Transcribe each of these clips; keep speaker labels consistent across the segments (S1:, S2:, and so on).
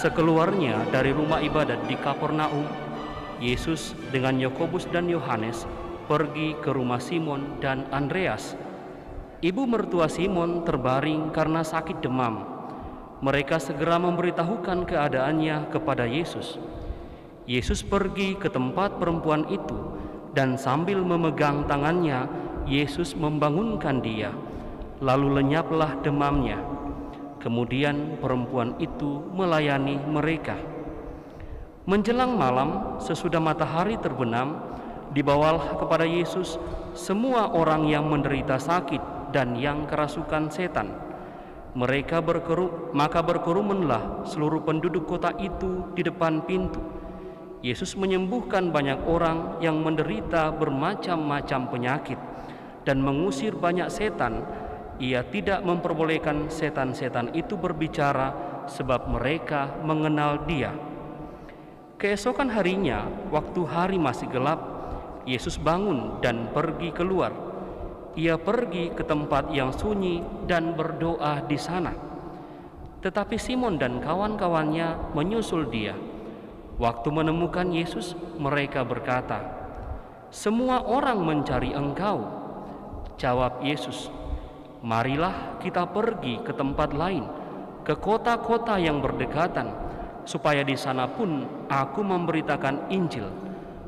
S1: sekeluarnya dari rumah ibadat di Kapernaum, Yesus dengan Yakobus dan Yohanes pergi ke rumah Simon dan Andreas. Ibu mertua Simon terbaring karena sakit demam. Mereka segera memberitahukan keadaannya kepada Yesus. Yesus pergi ke tempat perempuan itu, dan sambil memegang tangannya, Yesus membangunkan dia. Lalu lenyaplah demamnya. Kemudian perempuan itu melayani mereka. Menjelang malam, sesudah matahari terbenam, dibawalah kepada Yesus semua orang yang menderita sakit dan yang kerasukan setan. Maka berkerumunlah seluruh penduduk kota itu di depan pintu. Yesus menyembuhkan banyak orang yang menderita bermacam-macam penyakit dan mengusir banyak setan. Ia tidak memperbolehkan setan-setan itu berbicara, sebab mereka mengenal Dia. Keesokan harinya, waktu hari masih gelap, Yesus bangun dan pergi keluar. Ia pergi ke tempat yang sunyi dan berdoa di sana. Tetapi Simon dan kawan-kawannya menyusul Dia. Waktu menemukan Yesus, mereka berkata, "Semua orang mencari Engkau." Jawab Yesus, "Marilah kita pergi ke tempat lain, ke kota-kota yang berdekatan, supaya di sana pun aku memberitakan Injil,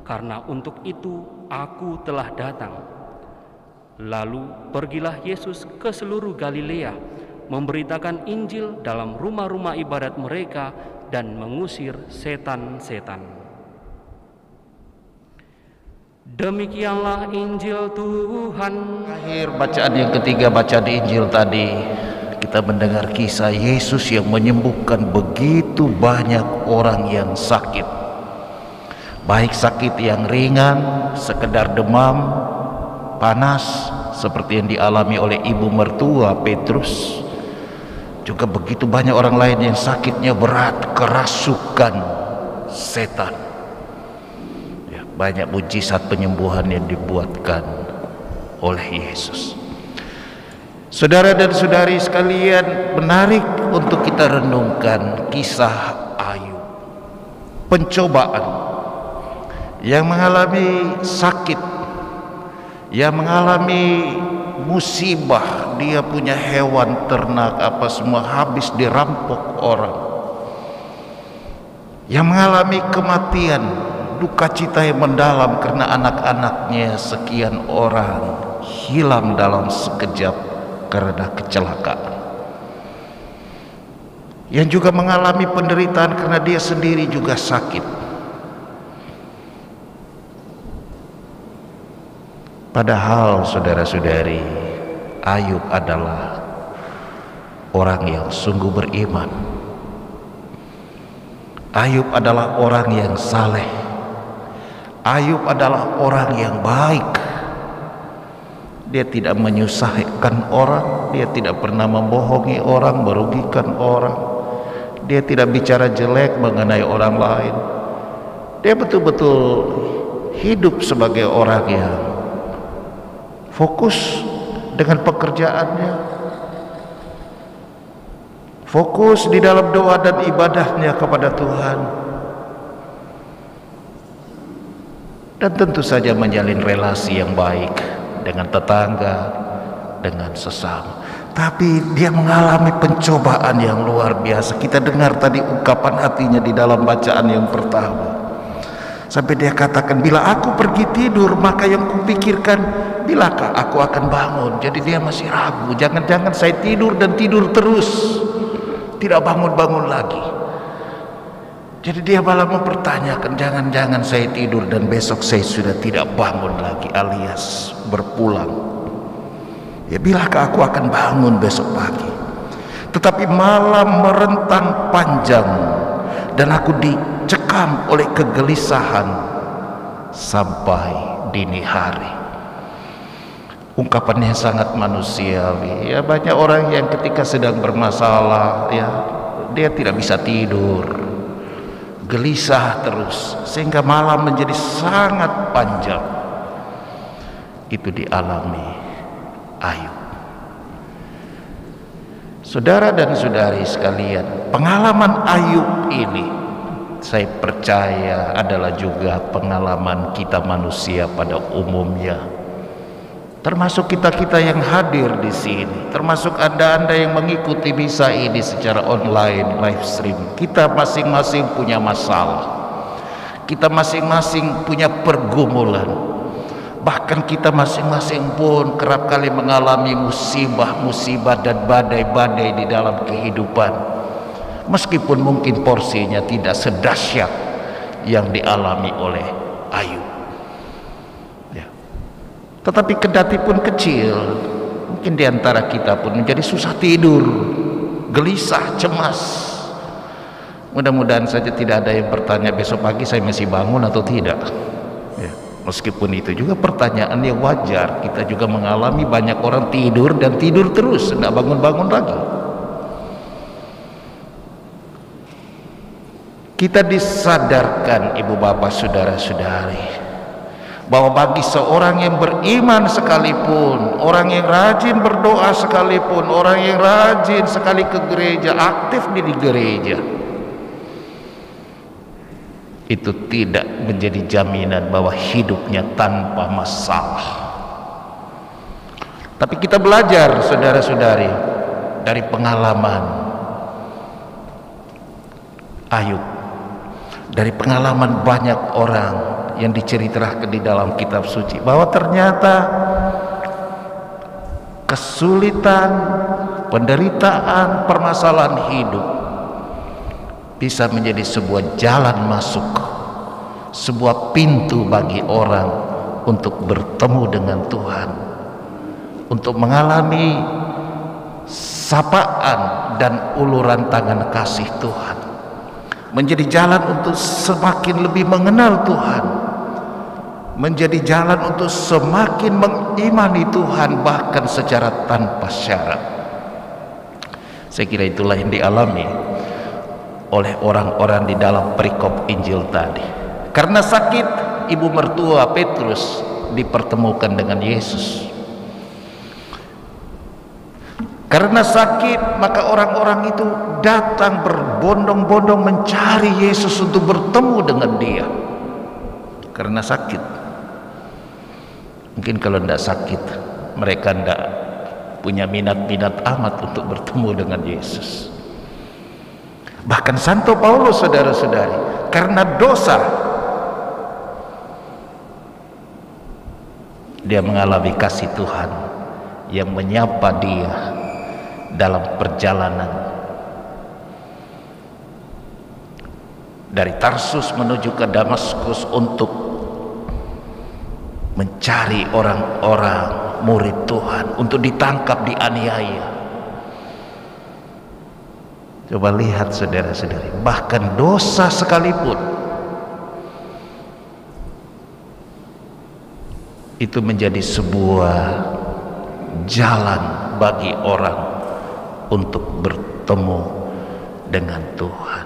S1: karena untuk itu aku telah datang." Lalu pergilah Yesus ke seluruh Galilea, memberitakan Injil dalam rumah-rumah ibadat mereka dan mengusir setan-setan. Demikianlah Injil Tuhan.
S2: Akhir bacaan yang ketiga, baca di Injil tadi, kita mendengar kisah Yesus yang menyembuhkan begitu banyak orang yang sakit. Baik sakit yang ringan, sekedar demam, panas, seperti yang dialami oleh ibu mertua Petrus. Juga begitu banyak orang lain yang sakitnya berat, kerasukan setan. Banyak mujizat penyembuhan yang dibuatkan oleh Yesus. Saudara dan saudari sekalian, menarik untuk kita renungkan kisah Ayub. Pencobaan, yang mengalami sakit, yang mengalami musibah, dia punya hewan ternak apa semua habis dirampok orang, yang mengalami kematian, duka cita yang mendalam karena anak-anaknya sekian orang hilang dalam sekejap karena kecelakaan, yang juga mengalami penderitaan karena dia sendiri juga sakit. Padahal saudara-saudari, Ayub adalah orang yang sungguh beriman. Ayub adalah orang yang saleh. Ayub adalah orang yang baik. Dia tidak menyusahkan orang, dia tidak pernah membohongi orang, merugikan orang. Dia tidak bicara jelek mengenai orang lain. Dia betul-betul hidup sebagai orang yang fokus dengan pekerjaannya, fokus di dalam doa dan ibadahnya kepada Tuhan, dan tentu saja menjalin relasi yang baik dengan tetangga, dengan sesama. Tapi dia mengalami pencobaan yang luar biasa. Kita dengar tadi ungkapan hatinya di dalam bacaan yang pertama, sampai dia katakan, "Bila aku pergi tidur, maka yang kupikirkan, bilakah aku akan bangun?" Jadi dia masih ragu, jangan-jangan saya tidur dan tidur terus, tidak bangun-bangun lagi. Jadi dia malah mempertanyakan, jangan-jangan saya tidur dan besok saya sudah tidak bangun lagi, alias berpulang. Ya, bilakah aku akan bangun besok pagi? Tetapi malam merentang panjang dan aku dicekam oleh kegelisahan sampai dini hari. Ungkapannya sangat manusiawi. Ya, banyak orang yang ketika sedang bermasalah, ya, dia tidak bisa tidur, gelisah terus, sehingga malam menjadi sangat panjang. Itu dialami Ayub. Saudara dan saudari sekalian, pengalaman Ayub ini saya percaya adalah juga pengalaman kita manusia pada umumnya. Termasuk kita-kita yang hadir di sini, termasuk Anda-Anda yang mengikuti misa ini secara online live stream. Kita masing-masing punya masalah. Kita masing-masing punya pergumulan. Bahkan kita masing-masing pun kerap kali mengalami musibah-musibah dan badai-badai di dalam kehidupan. Meskipun mungkin porsinya tidak sedahsyat yang dialami oleh Ayub. Ya. Tetapi kendati pun kecil, mungkin di antara kita pun menjadi susah tidur, gelisah, cemas. Mudah-mudahan saja tidak ada yang bertanya besok pagi saya masih bangun atau tidak. Ya. Meskipun itu juga pertanyaan yang wajar. Kita juga mengalami banyak orang tidur dan tidur terus, tidak bangun-bangun lagi. Kita disadarkan ibu bapak saudara-saudari bahwa bagi seorang yang beriman sekalipun, orang yang rajin berdoa sekalipun, orang yang rajin sekali ke gereja, aktif di gereja, itu tidak menjadi jaminan bahwa hidupnya tanpa masalah. Tapi kita belajar saudara-saudari dari pengalaman Ayub, dari pengalaman banyak orang yang diceritakan di dalam kitab suci, bahwa ternyata kesulitan, penderitaan, permasalahan hidup bisa menjadi sebuah jalan masuk, sebuah pintu bagi orang untuk bertemu dengan Tuhan, untuk mengalami sapaan dan uluran tangan kasih Tuhan, menjadi jalan untuk semakin lebih mengenal Tuhan, menjadi jalan untuk semakin mengimani Tuhan bahkan secara tanpa syarat. Saya kira itulah yang dialami oleh orang-orang di dalam perikop Injil tadi. Karena sakit, ibu mertua Petrus dipertemukan dengan Yesus. Karena sakit, maka orang-orang itu datang berbondong-bondong mencari Yesus untuk bertemu dengan dia. Karena sakit. Mungkin kalau tidak sakit, mereka tidak punya minat-minat amat untuk bertemu dengan Yesus. Bahkan Santo Paulus saudara-saudari, karena dosa dia mengalami kasih Tuhan yang menyapa dia dalam perjalanan dari Tarsus menuju ke Damaskus untuk mencari orang-orang murid Tuhan, untuk ditangkap, dianiaya. Coba lihat saudara-saudari, bahkan dosa sekalipun itu menjadi sebuah jalan bagi orang untuk bertemu dengan Tuhan.